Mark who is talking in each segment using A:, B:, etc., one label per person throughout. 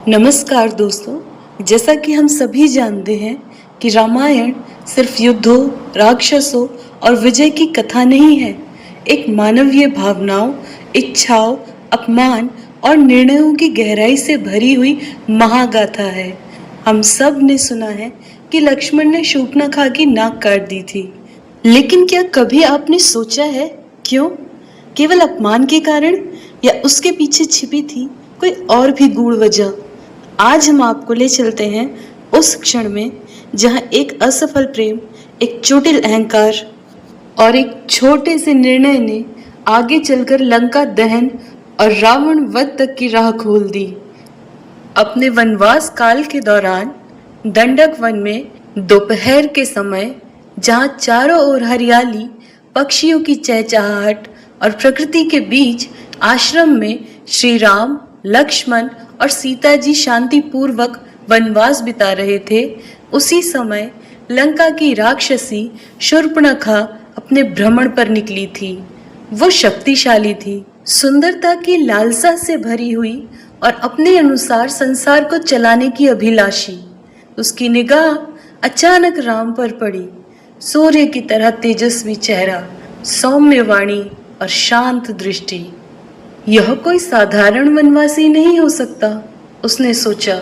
A: नमस्कार दोस्तों, जैसा कि हम सभी जानते हैं कि रामायण सिर्फ युद्धों, राक्षसों और विजय की कथा नहीं है। एक मानवीय भावनाओं, इच्छाओं, अपमान और निर्णयों की गहराई से भरी हुई महागाथा है। हम सब ने सुना है कि लक्ष्मण ने शूर्पणखा की नाक काट दी थी, लेकिन क्या कभी आपने सोचा है क्यों? केवल अपमान के कारण या उसके पीछे छिपी थी कोई और भी गूढ़ वजह? आज हम आपको ले चलते हैं उस क्षण में जहां एक असफल प्रेम, एक चोटिल अहंकार और एक छोटे से निर्णय ने आगे चलकर लंका दहन और रावण वध तक की राह खोल दी। अपने वनवास काल के दौरान दंडक वन में दोपहर के समय, जहां चारों ओर हरियाली, पक्षियों की चहचहाहट और प्रकृति के बीच आश्रम में श्री राम, लक्ष्मण और सीता जी शांतिपूर्वक वनवास बिता रहे थे, उसी समय लंका की राक्षसी शूर्पणखा अपने भ्रमण पर निकली थी। वो शक्तिशाली थी, सुंदरता की लालसा से भरी हुई और अपने अनुसार संसार को चलाने की अभिलाषी। उसकी निगाह अचानक राम पर पड़ी। सूर्य की तरह तेजस्वी चेहरा, सौम्य वाणी और शांत दृष्टि। यह कोई साधारण वनवासी नहीं हो सकता, उसने सोचा।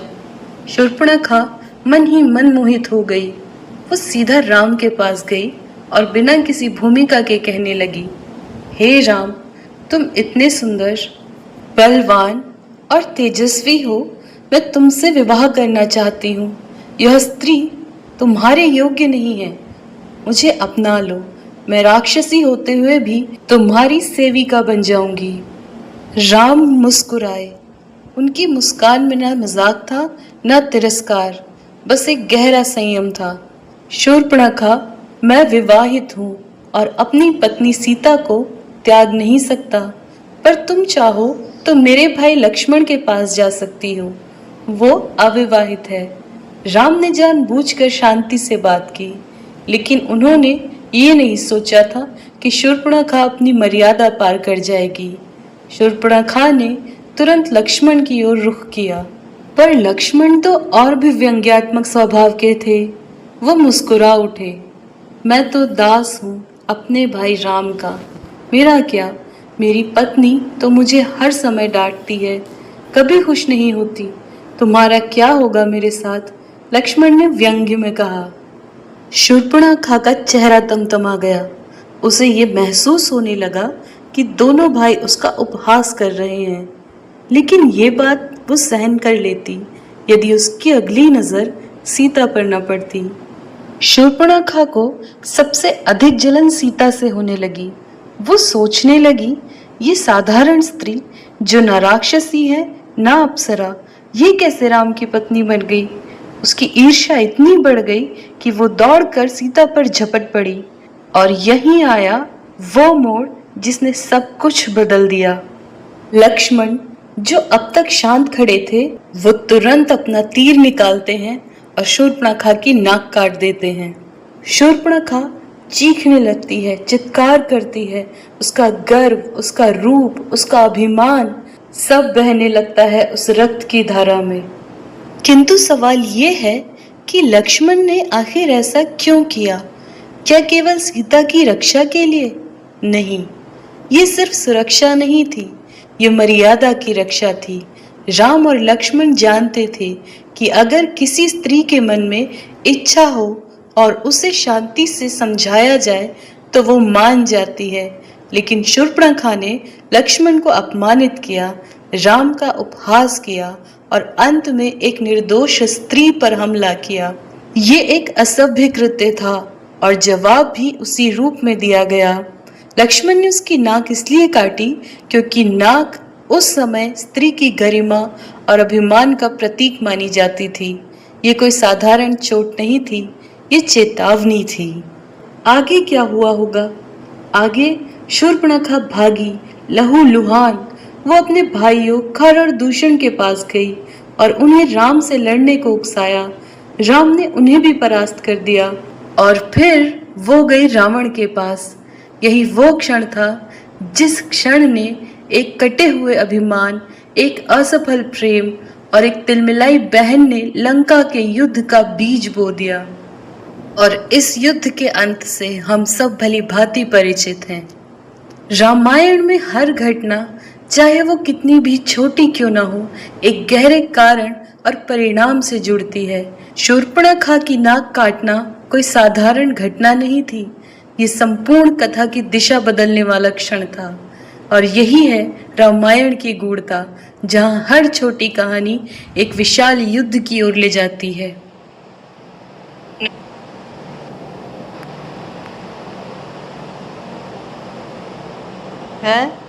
A: शूर्पणखा मन ही मन मोहित हो गई। वो सीधा राम के पास गई और बिना किसी भूमिका के कहने लगी, हे राम, तुम इतने सुंदर, बलवान और तेजस्वी हो, मैं तुमसे विवाह करना चाहती हूँ। यह स्त्री तुम्हारे योग्य नहीं है, मुझे अपना लो। मैं राक्षसी होते हुए भी तुम्हारी सेविका बन जाऊंगी। राम मुस्कुराए। उनकी मुस्कान में न मजाक था न तिरस्कार, बस एक गहरा संयम था। शूर्पणखा, मैं विवाहित हूँ और अपनी पत्नी सीता को त्याग नहीं सकता, पर तुम चाहो तो मेरे भाई लक्ष्मण के पास जा सकती हो, वो अविवाहित है। राम ने जानबूझकर शांति से बात की, लेकिन उन्होंने ये नहीं सोचा था कि शूर्पणखा अपनी मर्यादा पार कर जाएगी। शूर्पणखा ने तुरंत लक्ष्मण की ओर रुख किया, पर लक्ष्मण तो और भी व्यंग्यात्मक स्वभाव के थे। वो मुस्कुरा उठे, मैं तो दास हूँ अपने भाई राम का, मेरा क्या? मेरी पत्नी तो मुझे हर समय डांटती है, कभी खुश नहीं होती। तुम्हारा क्या होगा मेरे साथ? लक्ष्मण ने व्यंग्य में कहा। शूर्पणखा का चेहरा तमतमा गया। उसे ये महसूस होने लगा कि दोनों भाई उसका उपहास कर रहे हैं, लेकिन ये बात वो सहन कर लेती यदि उसकी अगली नजर सीता पर न पड़ती। शूर्पणखा को सबसे अधिक जलन सीता से होने लगी। वो सोचने लगी, ये साधारण स्त्री जो न राक्षसी है न अप्सरा, ये कैसे राम की पत्नी बन गई? उसकी ईर्ष्या इतनी बढ़ गई कि वो दौड़कर सीता पर झपट पड़ी। और यहीं आया वो मोड़ जिसने सब कुछ बदल दिया। लक्ष्मण, जो अब तक शांत खड़े थे, वो तुरंत अपना तीर निकालते हैं और शूर्पणखा की नाक काट देते हैं। शूर्पणखा चीखने लगती है, चित्कार करती है। उसका गर्व, उसका रूप, उसका अभिमान सब बहने लगता है उस रक्त की धारा में। किंतु सवाल ये है कि लक्ष्मण ने आखिर ऐसा क्यों किया? क्या केवल सीता की रक्षा के लिए? नहीं, ये सिर्फ सुरक्षा नहीं थी, ये मर्यादा की रक्षा थी। राम और लक्ष्मण जानते थे कि अगर किसी स्त्री के मन में इच्छा हो और उसे शांति से समझाया जाए तो वो मान जाती है, लेकिन शूर्पणखा ने लक्ष्मण को अपमानित किया, राम का उपहास किया और अंत में एक निर्दोष स्त्री पर हमला किया। ये एक असभ्य कृत्य था और जवाब भी उसी रूप में दिया गया। लक्ष्मण ने उसकी नाक इसलिए काटी क्योंकि नाक उस समय स्त्री की गरिमा और अभिमान का प्रतीक मानी जाती थी। ये कोई साधारण चोट नहीं थी, ये चेतावनी थी। आगे क्या हुआ होगा? आगे शूर्पणखा भागी, लहूलुहान। वो अपने भाइयों खर और दूषण के पास गई और उन्हें राम से लड़ने को उकसाया। राम ने उन्हें भी परास्त कर दिया और फिर वो गई रावण के पास। यही वो क्षण था जिस क्षण ने एक कटे हुए अभिमान, एक असफल प्रेम और एक तिलमिलाई बहन ने लंका के युद्ध का बीज बो दिया। और इस युद्ध के अंत से हम सब भली भांति परिचित हैं। रामायण में हर घटना, चाहे वो कितनी भी छोटी क्यों ना हो, एक गहरे कारण और परिणाम से जुड़ती है। शूर्पणखा की नाक काटना कोई साधारण घटना नहीं थी, ये संपूर्ण कथा की दिशा बदलने वाला क्षण था। और यही है रामायण की गूढ़ता, जहाँ हर छोटी कहानी एक विशाल युद्ध की ओर ले जाती है।
B: हैं